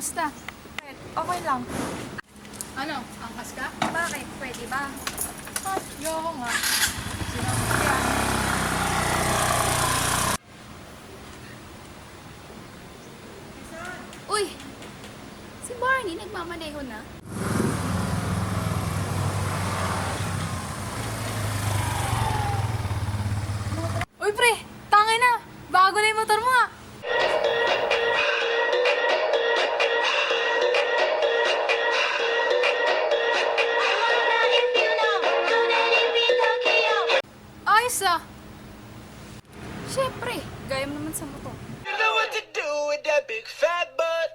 Kamusta? Okay lang. Ano? Angkas ka? Bakit? Pwede ba? Yoko nga. Sinabi ka. Uy! Si Barney nagmamaneho na. Uy, pre! Tangay na! Bago na yung motor mo ah! Ayos ah! Siyempre, gaya mo naman sa motor. You know what to do with that big fat butt.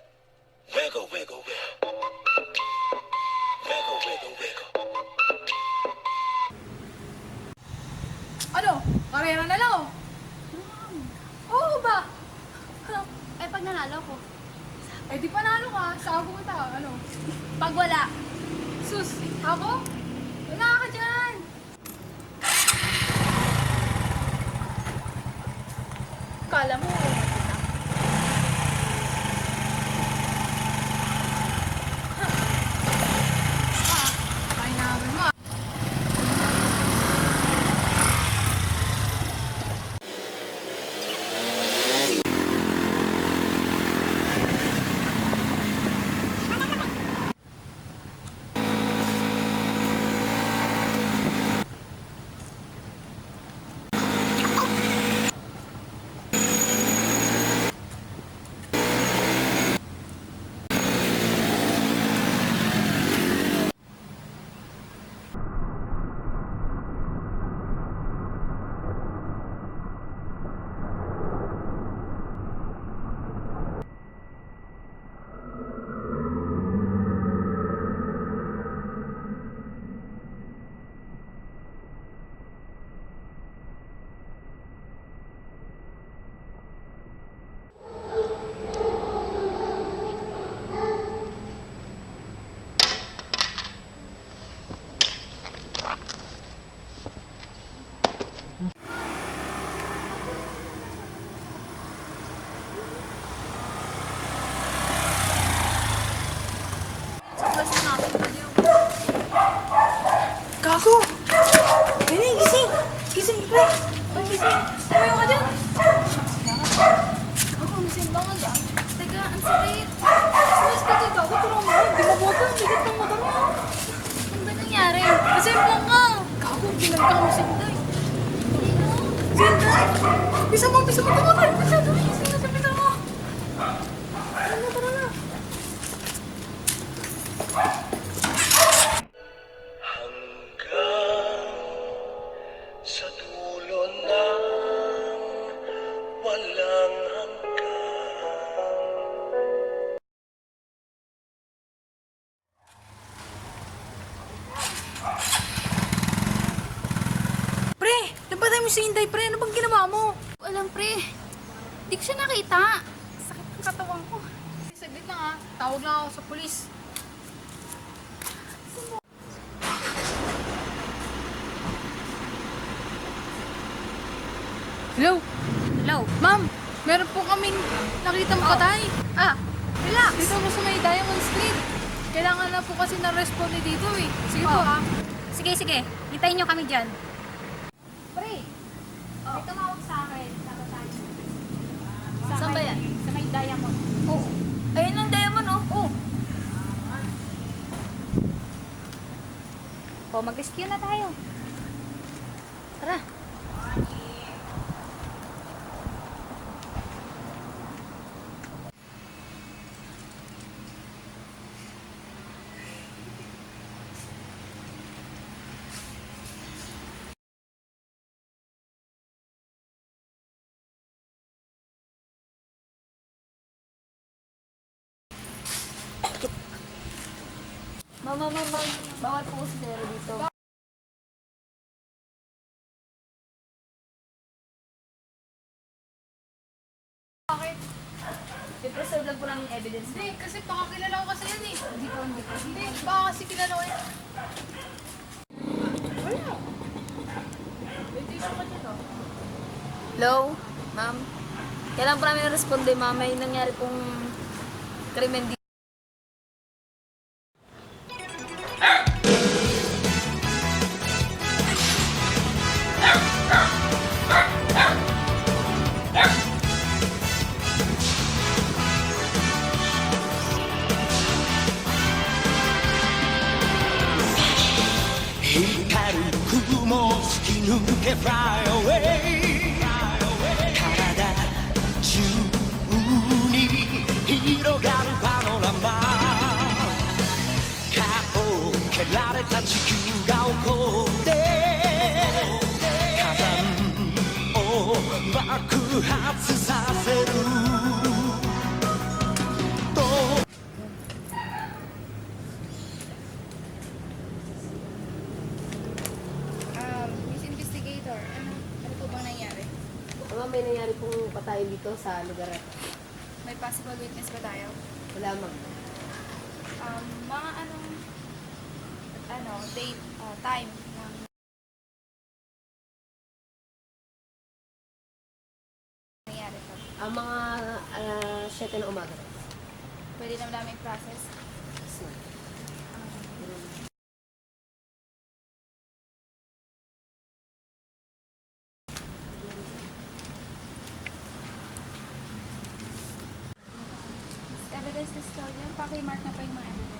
Wiggle, wiggle, wiggle. Wiggle, wiggle, wiggle. Ano? Karera na lang oh! Oo ba? Eh, pag nanalo ko. Eh di panalo ka, sago kita, ano? Pag wala. Sus, ako? Wala ka dyan! Kala mo, Ay namin mo ah. Gago! Bini, gising! Gising, pre! Gising! Tumayo ka dyan! ako mising bangon ba? Teka, ang sakit. Mas ka dito, gago, tulungan mo! Hindi maboto, ang bigat ng motor mo! Ano ba nangyari? Pasimplang ka. Gago, ginagka mo si Inday! Sino? Si Inday! Bisa mo, tumagal! Masyado, gising na sa bisa mo! Tara na, tara na! Hanggang sa dulo ng walang hanggan. Pre! Napatay mo si Inday, pre! Ano bang ginawa mo? Walang pre. Di ko siya nakita. Sakit ng katawan ko. Saglit lang ah, tawag lang ako sa pulis. Hello? Hello? Ma'am, meron po kaming nakitang patay. Ah, relax. Dito po sa may Diamond Street. Kailangan na po kasi na-responde dito eh. Sige po ah. Sige, sige. Hintayin nyo kami dyan. Pre! May tumawag sa akin. Dapat tayo. Saan ba yan? Sa may Diamond. Oo. Ayun ang diamond, oh. Oo. O, mag-rescue na tayo. Tara. Mama, bawal po si Zero dito. Bakit? I-preserve lang po namin yung evidence. Hindi, kasi baka kilala ko kasi yan eh. Hindi po. Hindi, baka kasi kilala ko yan. Wala. Hello, ma'am. Kailangan po namin responde, ma'am. May nangyari pong krimen dito. fly away 体中に広がるパノラマ顔を蹴られた地球が起こって火山を爆発させると Miss Investigator, ano po bang nangyari? May nangyari pong patay dito sa lugar na to. May possible witness ba tayo? Wala ma'am. Mga date, time ng nangyari to. Ang mga 7 na umaga. Pwede naman namin process. Yes, ma'am. Evidence custodian, pakimark na pa yung mga evidence.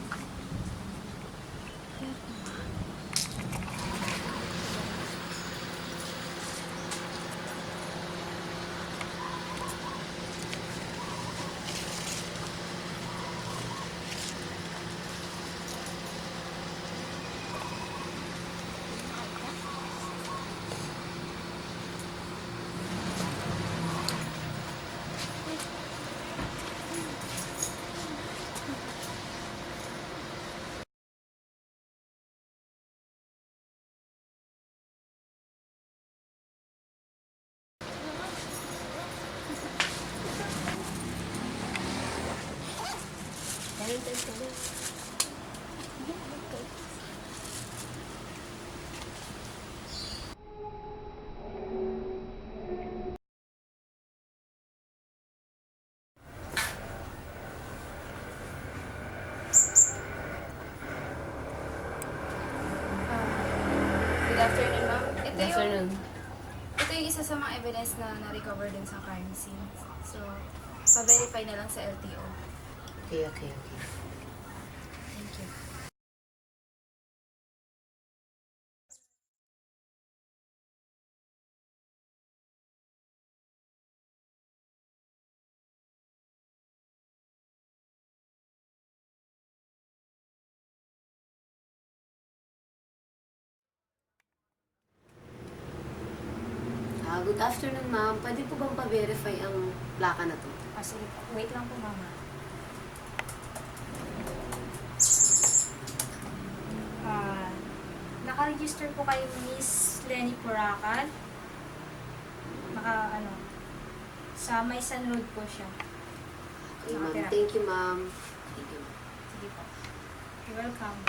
Valentine's ka ba? Good afternoon, ma'am. Good afternoon. Ito yung isa sa mga evidence na na-recover din sa crime scene. So, pa-verify na lang sa LTO. Okay. Thank you. Good afternoon, ma'am. Pwede po bang pa-verify ang plaka na to? Sige po. Wait lang po, mama. Naka-register po kay Miss Lenny Puracan. Sa May San Road po siya. Okay, ma'am. Nakatira. Thank you, ma'am. Thank you. Sige po. You're welcome.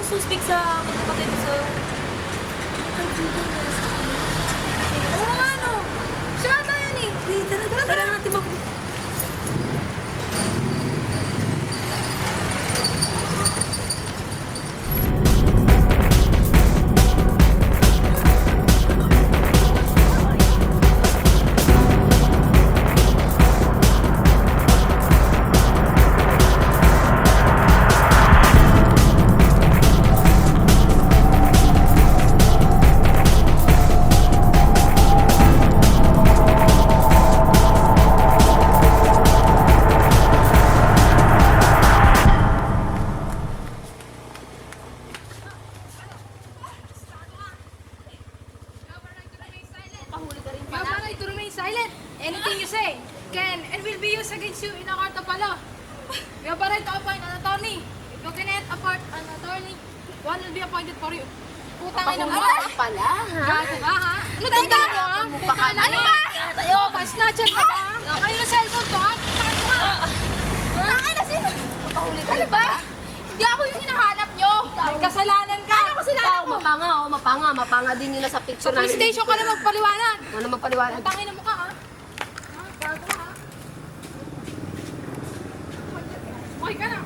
suspect sa pagkapatay mo sa... Oo nga, no. Siya ata yan eh. Tara natin mag... You have a right to remain silent. Anything you say can and will be used against you in a court of law. You have a right to appoint an attorney. If you cannot appoint an attorney, One will be appointed for you. Putang ina mo. Ano pala, ha? Gago ka, ha? Ano tanda mo, ha? Ano ba? Tayo, pa-snatcher ka ba? Kayo na cellphone to, ha? Putang mo, ha? Tangin na sino? Papahuli ka. Ano ba? Hindi ako yung hinahanap nyo. May kasalanan ka. Ano kasalanan mo? Mapanga din nila sa picture Sa police station ka na magpaliwanag. Ano magpaliwanag? Putang ina mo ka, ha? Gago ka, ha? Okay ka na.